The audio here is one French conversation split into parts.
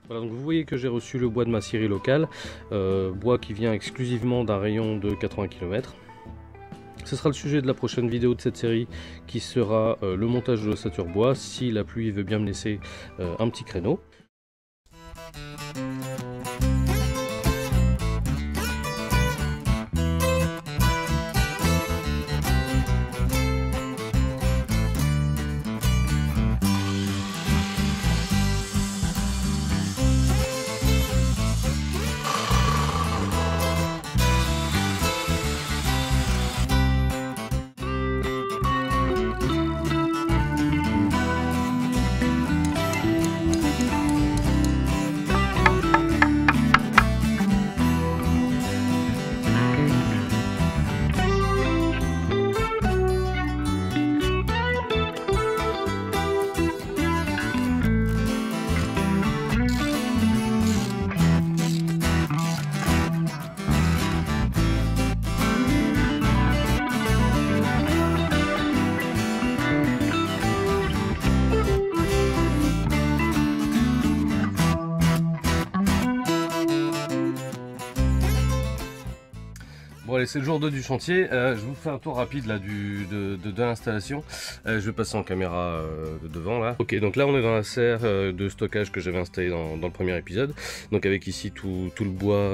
Voilà, donc vous voyez que j'ai reçu le bois de ma scierie locale, bois qui vient exclusivement d'un rayon de 80 km. Ce sera le sujet de la prochaine vidéo de cette série qui sera le montage de l'ossature bois, si la pluie veut bien me laisser un petit créneau. Bon allez, c'est le jour 2 du chantier, je vous fais un tour rapide là de l'installation. Je vais passer en caméra de devant là. Ok, donc là on est dans la serre de stockage que j'avais installé dans le premier épisode. Donc avec ici tout le bois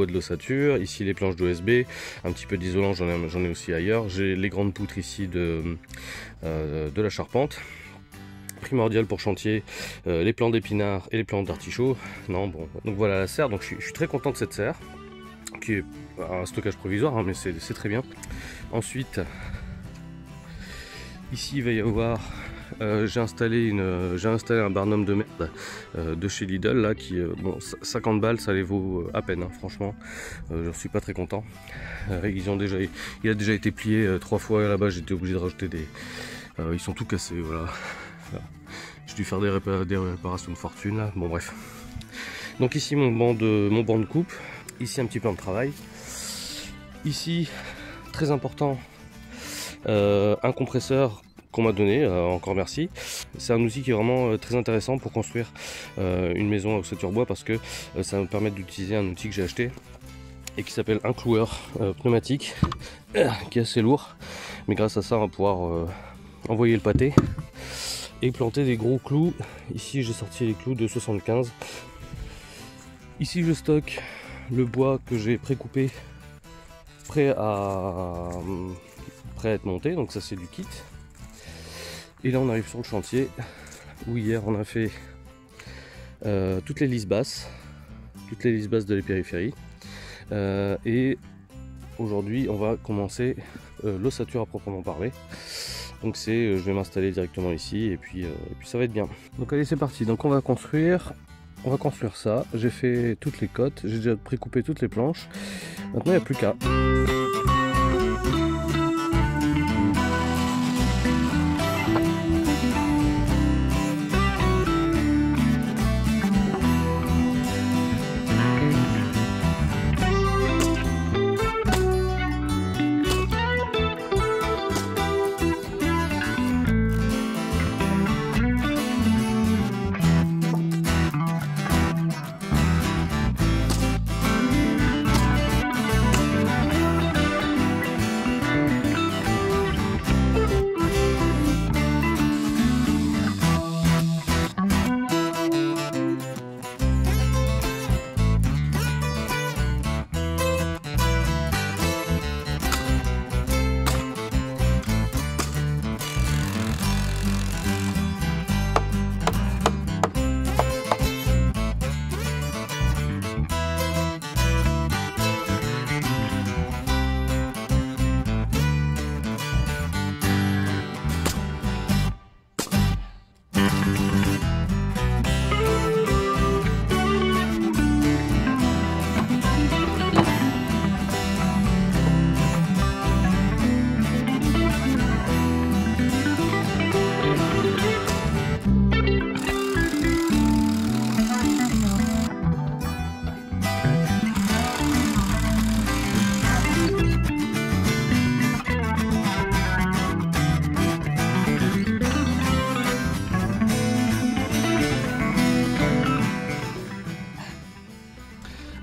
de l'ossature, ici les planches d'OSB, un petit peu d'isolant, j'en ai aussi ailleurs. J'ai les grandes poutres ici de la charpente. Primordial pour chantier, les plants d'épinards et les plants d'artichaut. Non bon, donc voilà la serre, donc je suis très content de cette serre, qui est un stockage provisoire, hein, mais c'est très bien. Ensuite, ici il va y avoir, j'ai installé un barnum de merde de chez Lidl là, qui bon 50 balles ça les vaut à peine, hein, franchement. Je suis pas très content. Il a déjà été plié 3 fois là-bas, j'étais obligé de rajouter des, ils sont tout cassés, voilà. J'ai dû faire des réparations de fortune là. Bon bref. Donc ici mon banc de coupe. Ici un petit plan de travail. Ici, très important, un compresseur qu'on m'a donné, encore merci. C'est un outil qui est vraiment très intéressant pour construire une maison à ossature bois, parce que ça va me permettre d'utiliser un outil que j'ai acheté et qui s'appelle un cloueur pneumatique, qui est assez lourd, mais grâce à ça on va pouvoir envoyer le pâté et planter des gros clous. Ici j'ai sorti les clous de 75. Ici je stocke le bois que j'ai précoupé, prêt à être monté, donc ça c'est du kit. Et là on arrive sur le chantier où hier on a fait toutes les lisses basses de la périphérie, et aujourd'hui on va commencer l'ossature à proprement parler. Donc je vais m'installer directement ici et puis ça va être bien. Donc allez, c'est parti. Donc on va construire ça. J'ai fait toutes les cotes, j'ai déjà précoupé toutes les planches. Maintenant il n'y a plus qu'à.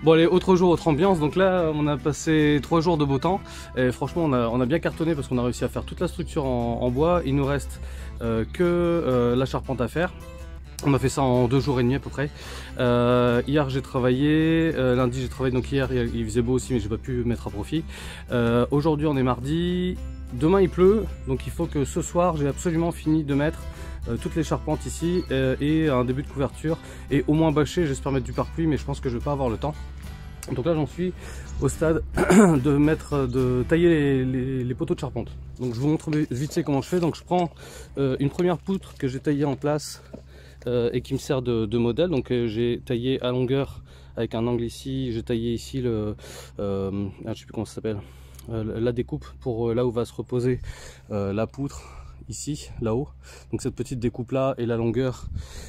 Bon allez, autre jour, autre ambiance. Donc là on a passé 3 jours de beau temps et franchement on a bien cartonné parce qu'on a réussi à faire toute la structure en bois. Il nous reste que la charpente à faire. On a fait ça en 2 jours et demi à peu près. Hier j'ai travaillé, lundi j'ai travaillé, donc hier il faisait beau aussi mais j'ai pas pu mettre à profit. Aujourd'hui on est mardi, demain il pleut, donc il faut que ce soir j'ai absolument fini de mettre toutes les charpentes ici et un début de couverture et au moins bâcher. J'espère mettre du pare-pluie mais je pense que je vais pas avoir le temps. Donc là j'en suis au stade de tailler les poteaux de charpente. Donc je vous montre vite fait comment je fais. Donc je prends une première poutre que j'ai taillée en place et qui me sert de modèle. Donc j'ai taillé à longueur avec un angle ici, j'ai taillé ici je sais plus comment ça s'appelle, la découpe pour là où va se reposer la poutre, ici, là-haut. Donc cette petite découpe là et la longueur,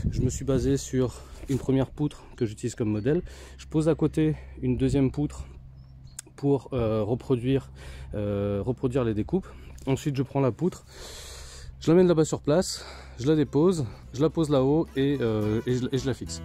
je me suis basé sur une première poutre que j'utilise comme modèle. Je pose à côté une deuxième poutre pour reproduire les découpes. Ensuite je prends la poutre, je la mets là-bas sur place, je la dépose, je la pose là-haut et je la fixe.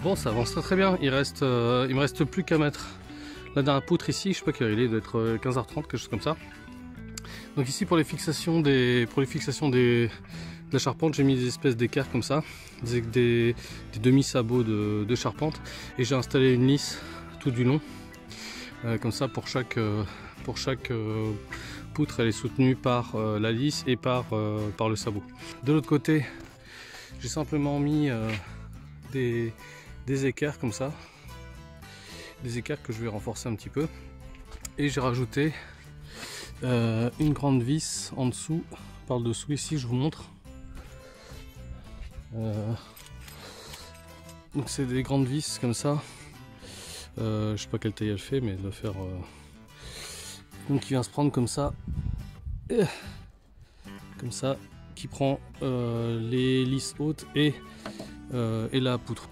Bon, ça avance très bien. Il me reste plus qu'à mettre la dernière poutre ici. Je sais pas quelle heure il est, il doit être 15h30, quelque chose comme ça. Donc ici pour les fixations de la charpente, j'ai mis des espèces d'équerres comme ça, des demi-sabots de charpente, et j'ai installé une lisse tout du long, comme ça pour chaque poutre elle est soutenue par la lisse et par le sabot. De l'autre côté, j'ai simplement mis des équerres comme ça, des équerres que je vais renforcer un petit peu, et j'ai rajouté une grande vis en dessous, par dessous ici, je vous montre. Donc c'est des grandes vis comme ça, je sais pas quelle taille elle fait mais elle doit faire donc qui vient se prendre comme ça, qui prend les lisses hautes et la poutre.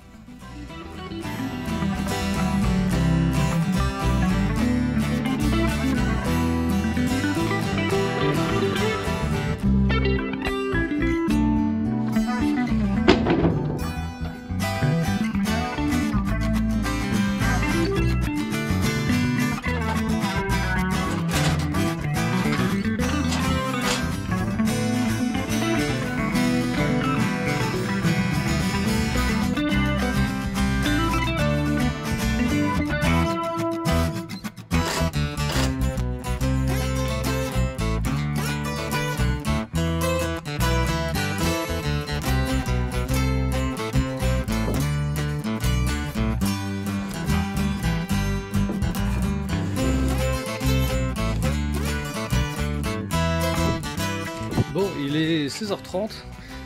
Bon, il est 16h30,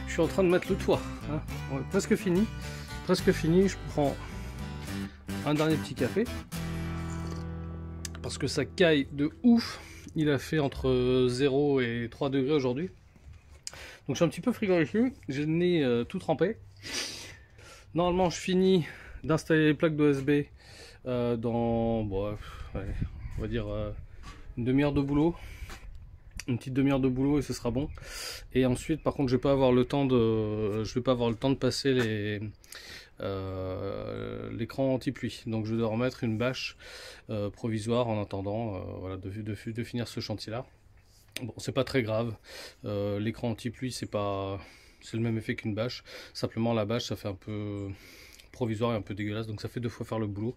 je suis en train de mettre le toit, hein. On est presque fini, je prends un dernier petit café, parce que ça caille de ouf, il a fait entre 0 et 3 degrés aujourd'hui, donc je suis un petit peu frigorifié, j'ai le nez tout trempé. Normalement je finis d'installer les plaques d'OSB dans, bon, ouais, on va dire une demi-heure de boulot. Une petite demi-heure de boulot et ce sera bon. Et ensuite par contre je vais pas avoir le temps de passer l'écran anti-pluie, donc je dois remettre une bâche provisoire en attendant voilà, de finir ce chantier là. Bon, c'est pas très grave, l'écran anti-pluie c'est le même effet qu'une bâche, simplement la bâche ça fait un peu provisoire et un peu dégueulasse, donc ça fait 2 fois faire le boulot,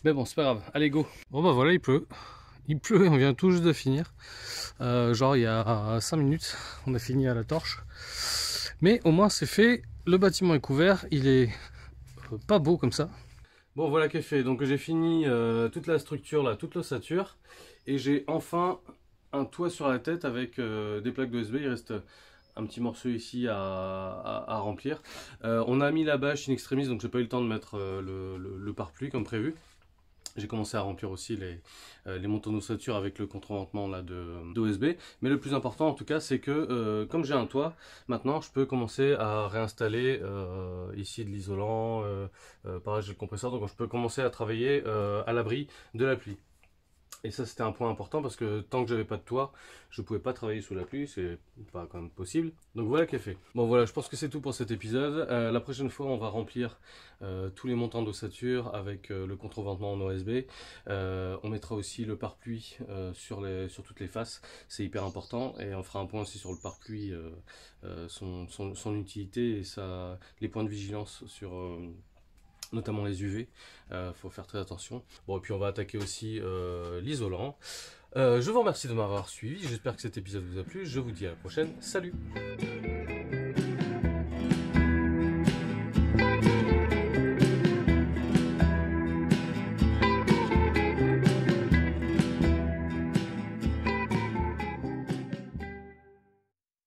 mais bon c'est pas grave. Allez go. Bon bah voilà, il pleut, on vient tout juste de finir, genre il y a 5 minutes on a fini à la torche, mais au moins c'est fait, le bâtiment est couvert, il est pas beau comme ça. Bon voilà qu'est fait, donc j'ai fini toute la structure là, toute l'ossature, et j'ai enfin un toit sur la tête avec des plaques d'OSB. Il reste un petit morceau ici à remplir. On a mis la bâche in extremis, donc j'ai pas eu le temps de mettre le pare-pluie comme prévu. J'ai commencé à remplir aussi les montants d'ossature avec le contreventement là d'OSB. Mais le plus important en tout cas, c'est que comme j'ai un toit, maintenant je peux commencer à réinstaller ici de l'isolant. Pareil, j'ai le compresseur, donc je peux commencer à travailler à l'abri de la pluie. Et ça c'était un point important parce que tant que j'avais pas de toit, je pouvais pas travailler sous la pluie, c'est pas quand même possible. Donc voilà qui est fait. Bon voilà, je pense que c'est tout pour cet épisode. La prochaine fois on va remplir tous les montants d'ossature avec le contreventement en OSB. On mettra aussi le pare-pluie sur toutes les faces, c'est hyper important. Et on fera un point aussi sur le pare-pluie, son utilité et les points de vigilance sur notamment les UV, faut faire très attention. Bon, et puis on va attaquer aussi l'isolant. Je vous remercie de m'avoir suivi, j'espère que cet épisode vous a plu, je vous dis à la prochaine, salut!